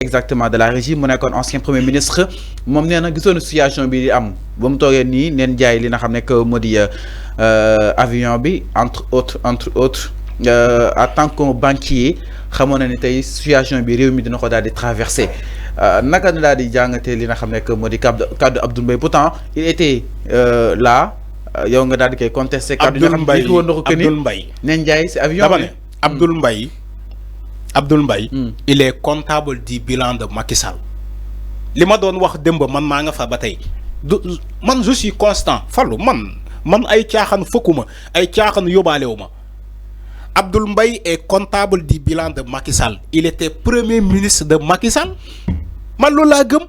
exactement de la régie mu nekkoon ancien premier ministre moom nee na gisoon situation bi di am ba mu toogee nii neen jaay li nga xam ne que moo di avion bi entre autres en tant que banquier xamoon na ni tey situation bi réew mi dina ko daal di traversé naka la daal di jàngatee li nga xam ne que moo di kaddu Abdoul Mbaye pourtant il était là yow nga daal di koy contesté. Abdoul Mbaye Abdoul Mbaye neen jaay si avion bi Abdoul Mbaye il est comptable du bilan de Macky Sall. li ma doon wax démb man maa nga fa ba tey man je suis constant Fallou man ay caaxaan fëkkuma ay caaxaan yóbbaalewu ma Abdoul Mbaye est comptable du bilan de Macky Sall. Il était premier ministre de Macky Sall. Man loolu laa gëm.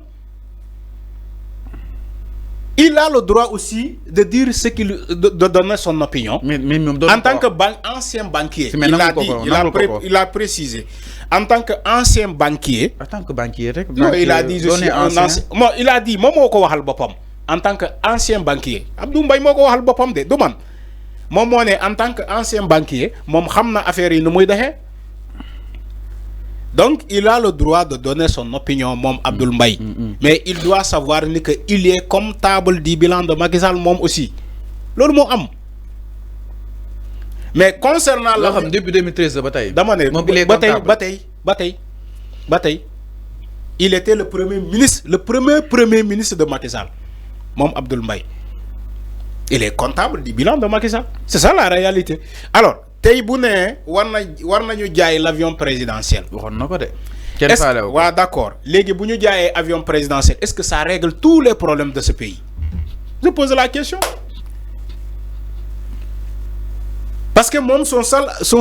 Il a le droit aussi de dire ce qu'il de donner son opinion. Mais en tant que ancien banquier, il a précisé. En tant que ancien banquier. En tant que banquier, non, il a dit je suis un ancien. Moi, il a dit moi moko waxal bopam. En tant que ancien banquier, Abdoul Mbaye moko waxal bopam de man. Moi mo né en tant que ancien banquier, mom xamna affaire yi nu muy doxé. Donc, il a le droit de donner son opinion, Mom Abdoul Mbaye. Mais il doit savoir qu'il est comptable du bilan de Macky Sall, Mom aussi. L'autre mot am. Mais concernant la depuis 2013, bataille, il était le premier ministre, le premier ministre de Macky Sall, Mom Abdoul Mbaye. Il est comptable du bilan de Macky Sall. C'est ça la réalité. Alors, tey bu ne war nañu jaay l'avion présidentiel. waxoon na ko de. Ouais, d'accord. Léegi bu ñu jaayee avion présidentiel, est-ce que ça règle tous les problèmes de ce pays? Je pose la question. Parce que moom son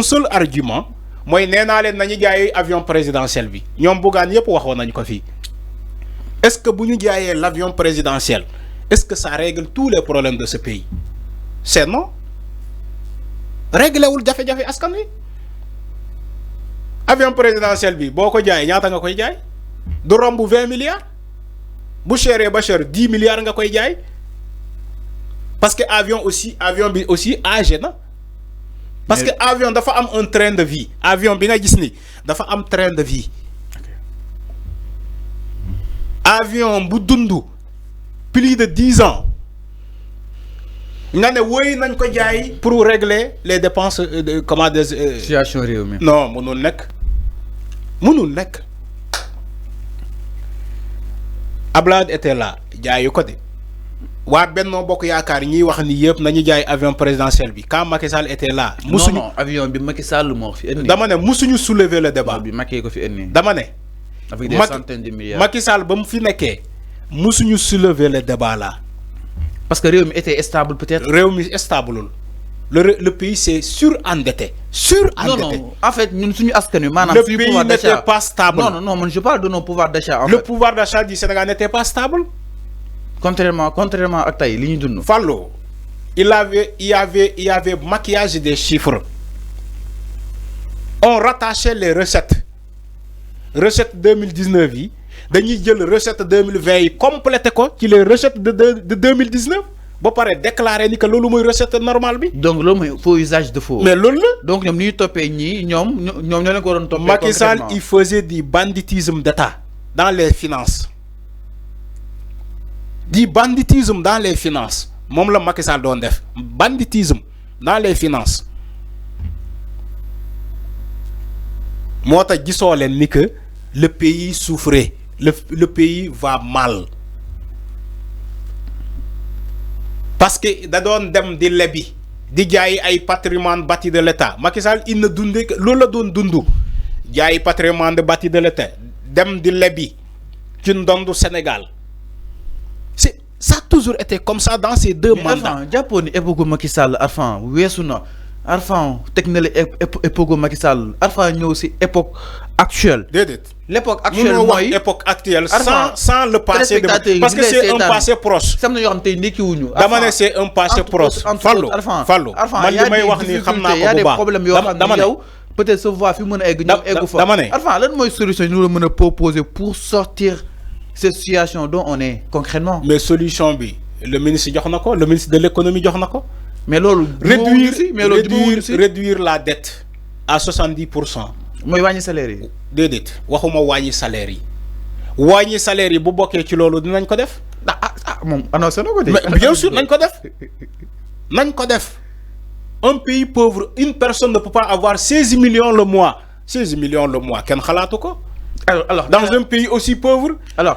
seul argument mooy nee naa leen nañu jaayee avion présidentiel bi ñoom buggaan yëpp waxoon nañu ko fii. Est-ce que bu ñu jaayee l'avion présidentiel, est-ce que ça règle tous les problèmes de ce pays? C'est non. Réglé wul jafe-jafe askan wi avion présidentiel bi boko jaay ñaata nga koy jaay du romb 20 milliards bu chéré ba cher 10 milliards nga koy jaay parce que avion bi aussi âgé na parce que avion dafa am un train de vie avion bi nga gis ni dafa am train de vie avion bu dundu plus de 10 ans nga ne woy nañ ko jaay pour régler les dépenses de comment des situation réew mi non mënul nekk Abdoulaye était là jaayu ko de waa Benno Bokk Yaakaar ñiy wax ni yëpp nañu jaay avion présidentiel bi quand Macky Sall était là. non avion bi Macky Sall moo fi indi. dama ne musuñu soulever le débat bi Macky ko fi indi. dama ne. avec des centaines de milliards Macky Sall ba mu fi nekkee musuñu soulever le débat là. Parce que Réumi était stable peut-être. Réumi est stable. Le pays s'est surendetté. Surendetté. Non. En fait, nous sommes le pays n'était pas stable. Non, je parle de nos pouvoirs d'achat. Le pouvoir d'achat du Sénégal n'était pas stable. Contrairement à Taï, Fallo. Il y avait maquillage des chiffres. On rattachait les recettes. Recettes 2019. Dañuy jël recette 2020 complété ko ci les recettes de 2019 ba paré déclarer ni que lolu moy recette normale bi. Donc lolu moy faux usage de faux. Mais lolu donc ñom ñuy topé ñi ñom ñoo leen ko doon topé. Macky Sall il faisait du banditisme d'État dans les finances. Du banditisme dans les finances mom la Macky Sall doon def banditisme dans les finances. Mota gisoo leen ni que le pays souffrait. Le pays va mal parce que da doon dem di lebi di jaay ay patrimoine bâti de l'État. Macky Sall il ne dundee que loolu la doon dundu jaay patrimoine de bâti de l'État dem di lebi ci ndondu Sénégal. Ça a toujours été comme ça dans ces deux mandats. Jàppoon ni époque Macky Sall Arfan weesu na Arfan teg na la époque Macky Sall Arfan ñëw si époque actuelle. L'époque actuelle mooy époque actuelle sans le passé de parce que c'est un passé proche. Sam na yoo xam tey ndekki wuñu. Dama ne c'est un passé proche. Fallu man li may wax ni xam naa ko bu baax. y a des problèmes yoo xam ne yow peut-être sa voix fi mën a egg ñoom eggu fa. dama ne Arfan lan mooy solution ñu la mën a proposer pour sortir cette situation dont on est concrètement. Mais solution bi le ministre jox na ko le ministre de l'économie jox na ko. Mais loolu réduire la dette à 70%. mooy wàññi salaire yi. Déedéet waxuma wàññi salaire yi wàññi salaire yi bu bokkee ci loolu dinañ ko def. moom annoncé na ko de. mais bien sûr nañ ko def nañ ko def. Un pays pauvre, une personne ne peut pas avoir 16 millions le mois. 16 millions le mois, qu'en khalato ko? Alors, dans un pays aussi pauvre, un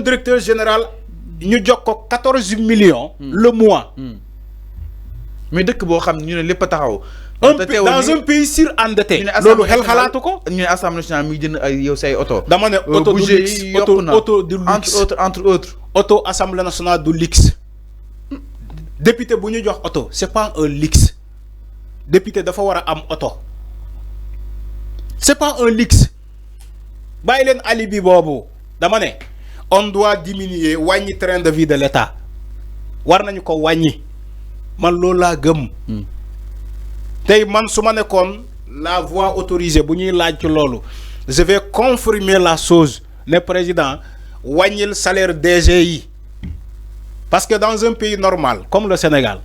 directeur général, nous avons 14 millions le mois. Mais dès que vous avez les patahao, dans un pays surendetté, lolu xel khalato ko? Ñu Assemblée nationale mi jënd ay yow say auto. Dama né auto du luxe, auto du luxe. Entre autres. Auto Assemblée nationale du luxe. Député bu ñu jox auto c'est pas un luxe. Député dafa wara am auto. C'est pas un luxe. Bay len alibi bobu. Dama né on doit diminuer wañi train de vie de l'État. War nañu ko wañi. Man loolu la gëm. Tay man suma nekkoon la voie autorisée bu ñuy laaj ci loolu. Je vais confirmer la chose. Le président wañil salaire DGI. Parce que dans un pays normal, comme le Sénégal,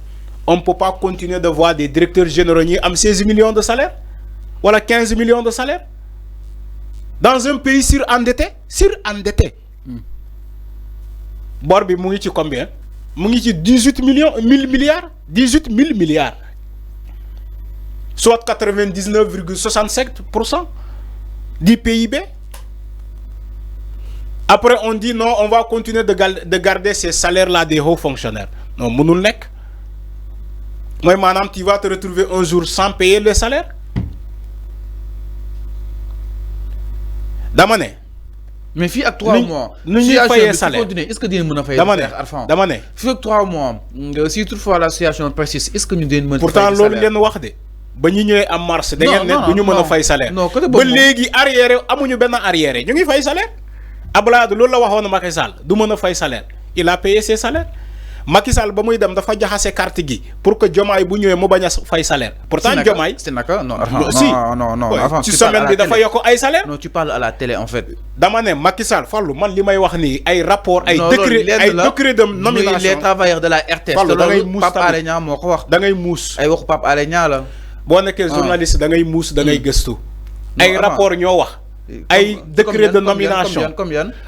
on ne peut pas continuer de voir des directeurs généraux qui ont 16 millions de salaire. Voilà 15 millions de salaire. Dans un pays surendetté. Borbi Mounichi combien? Mounichi 18 milliards. 18 000 milliards. Soit 99,67% du PIB. Après, on dit non, on va continuer de garder ces salaires-là des hauts fonctionnaires. Non, mon nek. Moi, madame, tu vas te retrouver un jour sans payer le salaire. Damane. Mais fi ak 3 mois. Nous n'y payons salaire. Est-ce que nous avons fait Damane. Fi ak 3 mois. Si toutefois la situation persiste, est-ce que nous devons pourtant, l'on vient wax de. Ba ñu ñëwé en mars, da ngeen ne duñu mëna fay salaire. Ba légui arrière amuñu ben arrière. Ñu ngi fay salaire. Abdoulaye loolu la waxoon Macky Sall du mën a fay salaire il a payé ses salaires Macky Sall ba muy dem dafa jaxase carte gi pour que Diomaye bu ñëwee mu bañ a fay salaire. pourtant Diomaye c'est naka non avant ci semaine bi dafa yokk ay salaire. non tu parles à la télé en fait. dama ne Macky Sall fallu man li may wax nii ay rapport ay décret de nomination les travailleurs de la RTS. fallu da ngay muus Pape Alé Niang moo ko wax. da ngay muus ay waxu Pape Alé Niang la. boo nekkee journaliste da ngay muus da ngay gëstu. ay rapport ñoo wax. ay décret de nomination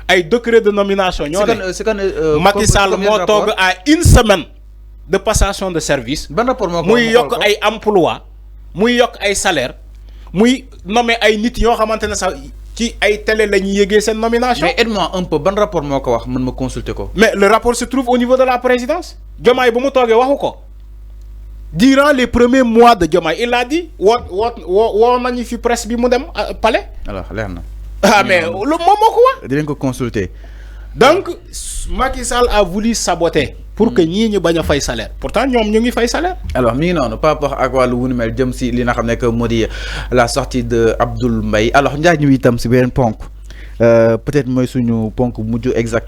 ay décret de nomination ñoo ne Macky Sall moo toog à une semaine de passation de service muy yokk ay emploi muy yokk ay salaire muy nommé ay nit yoo xamante ne sax ci ay télé la ñuy yëgee seen nomination. mais aide-moi un peu ban rapport moo ko wax mën ma consulter ko. mais le rapport se trouve au niveau de la présidence. Diomaye bu mu toogee waxu ko. Durant les premiers mois de Diomaye, il a dit on magnifique presse bi mu dem palais. Alors, l'air non. Ah mais le moment quoi? Dinañ ko consulter. Donc Macky Sall a voulu saboter pour que ñii ñu bañ a fay salaire. Pourtant ñoom ñu ngi fay salaire. Alors mi ngi noonu par rapport ak wàllu wu ni mel jëm si li nga xam ne que moo di la sortie de Abdoul Mbaye alors Ndiaye ñu itam si beneen ponk peut-être mooy suñu ponk mujj exact.